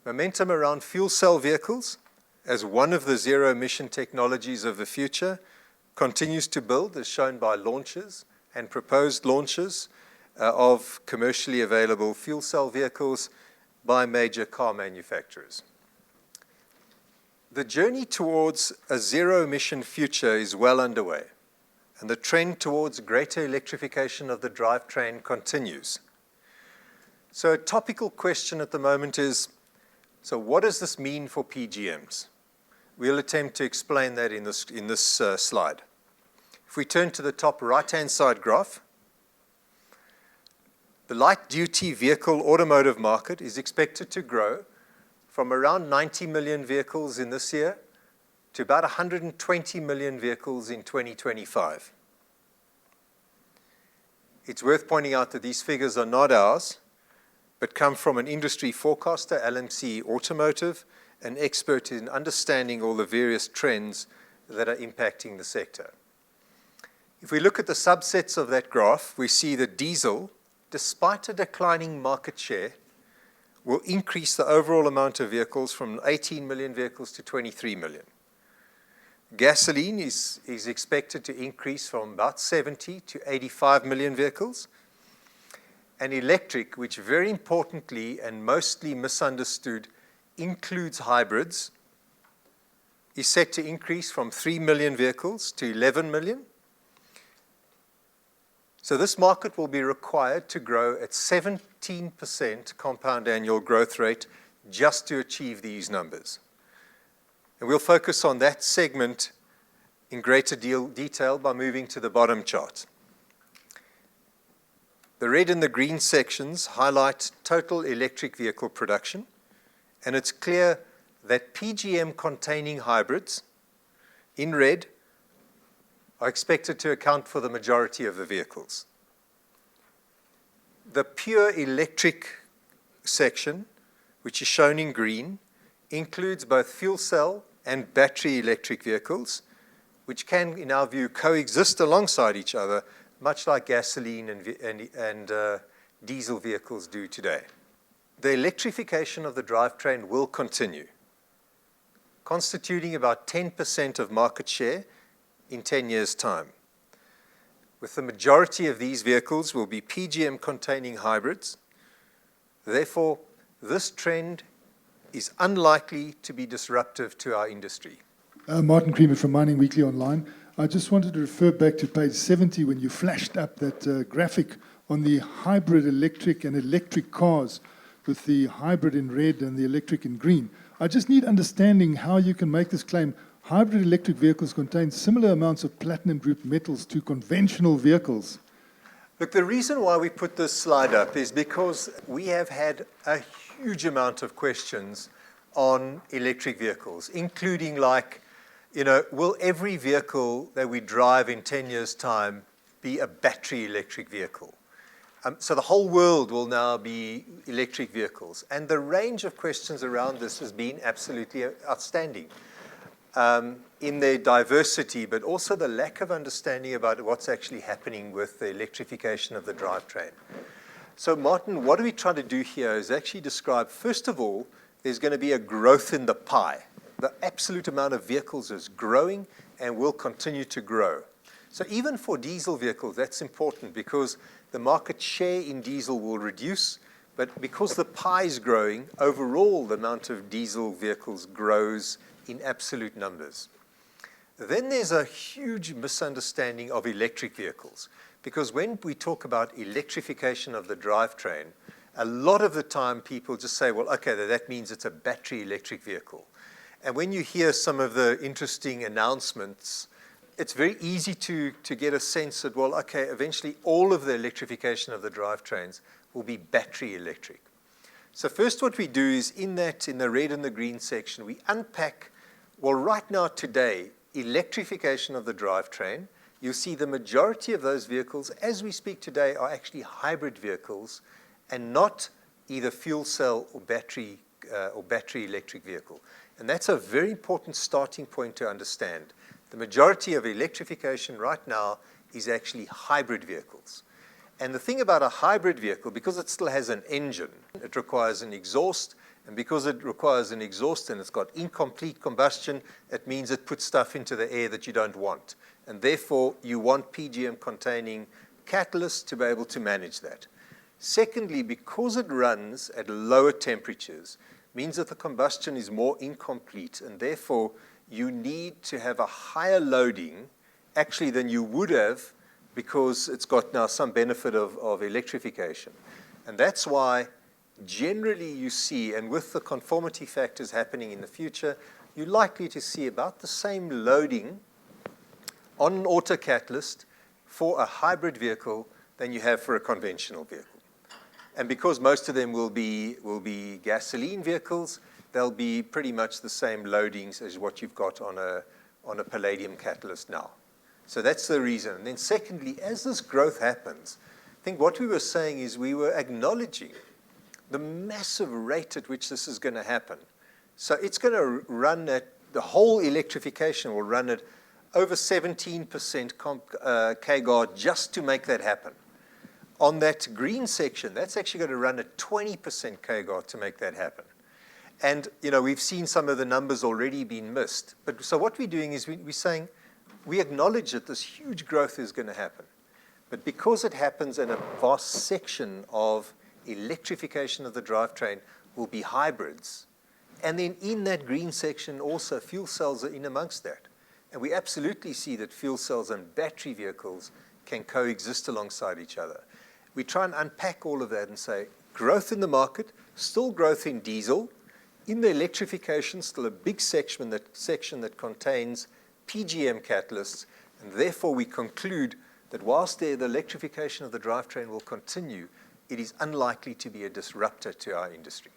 Momentum around fuel cell vehicles as one of the zero-emission technologies of the future continues to build, as shown by launches and proposed launches of commercially available fuel cell vehicles by major car manufacturers. The journey towards a zero-emission future is well underway, and the trend towards greater electrification of the drivetrain continues. So a topical question at the moment is, so what does this mean for PGMs? We'll attempt to explain that in this slide. If we turn to the top right-hand side graph, the light-duty vehicle automotive market is expected to grow from around 90 million vehicles in this year to about 120 million vehicles in 2025. It's worth pointing out that these figures are not ours, but come from an industry forecaster, LMC Automotive, an expert in understanding all the various trends that are impacting the sector. If we look at the subsets of that graph, we see that diesel, despite a declining market share, will increase the overall amount of vehicles from 18 million vehicles to 23 million. Gasoline is expected to increase from about 70 to 85 million vehicles. And electric, which very importantly and mostly misunderstood, includes hybrids, is set to increase from 3 million vehicles to 11 million. So this market will be required to grow at 17% compound annual growth rate just to achieve these numbers. And we'll focus on that segment in greater detail by moving to the bottom chart. The red and the green sections highlight total electric vehicle production, and it's clear that PGM-containing hybrids, in red, are expected to account for the majority of the vehicles. The pure electric section, which is shown in green, includes both fuel cell and battery electric vehicles, which can, in our view, coexist alongside each other, much like gasoline and diesel vehicles do today. The electrification of the drivetrain will continue, constituting about 10% of market share in 10 years' time. With the majority of these vehicles will be PGM-containing hybrids. Therefore, this trend is unlikely to be disruptive to our industry. Martin Creamer from Mining Weekly Online. I just wanted to refer back to page 70 when you flashed up that graphic on the hybrid electric and electric cars with the hybrid in red and the electric in green. I just need understanding how you can make this claim. Hybrid electric vehicles contain similar amounts of platinum group metals to conventional vehicles. Look, the reason why we put this slide up is because we have had a huge amount of questions on electric vehicles, including like, will every vehicle that we drive in 10 years' time be a battery electric vehicle? So the whole world will now be electric vehicles. And the range of questions around this has been absolutely outstanding in their diversity, but also the lack of understanding about what's actually happening with the electrification of the drivetrain. So Martin, what are we trying to do here is actually describe, first of all, there's going to be a growth in the pie. The absolute amount of vehicles is growing and will continue to grow. So even for diesel vehicles, that's important because the market share in diesel will reduce, but because the pie is growing, overall the amount of diesel vehicles grows in absolute numbers. Then there's a huge misunderstanding of electric vehicles, because when we talk about electrification of the drivetrain, a lot of the time people just say, well, okay, that means it's a battery electric vehicle. And when you hear some of the interesting announcements, it's very easy to get a sense that, well, okay, eventually all of the electrification of the drivetrains will be battery electric. So first what we do is in the red and the green section, we unpack, well, right now today, electrification of the drivetrain. You'll see the majority of those vehicles, as we speak today, are actually hybrid vehicles and not either fuel cell or battery electric vehicle. And that's a very important starting point to understand. The majority of electrification right now is actually hybrid vehicles. And the thing about a hybrid vehicle, because it still has an engine, it requires an exhaust, and because it requires an exhaust and it's got incomplete combustion, it means it puts stuff into the air that you don't want. And therefore, you want PGM-containing catalysts to be able to manage that. Secondly, because it runs at lower temperatures, means that the combustion is more incomplete, and therefore, you need to have a higher loading, actually, than you would have, because it's got now some benefit of electrification. And that's why generally you see, and with the conformity factors happening in the future, you're likely to see about the same loading on an autocatalyst for a hybrid vehicle than you have for a conventional vehicle. And because most of them will be gasoline vehicles, they'll be pretty much the same loadings as what you've got on a palladium catalyst now. So that's the reason. And then secondly, as this growth happens, I think what we were saying is we were acknowledging the massive rate at which this is going to happen. So it's going to run at, the whole electrification will run at over 17% CAGR just to make that happen. On that green section, that's actually going to run at 20% CAGR to make that happen. And we've seen some of the numbers already being missed. But so what we're doing is we're saying, we acknowledge that this huge growth is going to happen. But because it happens in a vast section of electrification of the drivetrain will be hybrids. And then in that green section also fuel cells are in amongst that. And we absolutely see that fuel cells and battery vehicles can coexist alongside each other. We try and unpack all of that and say, growth in the market, still growth in diesel, in the electrification, still a big section that contains PGM catalysts, and therefore we conclude that whilst the electrification of the drivetrain will continue, it is unlikely to be a disruptor to our industry.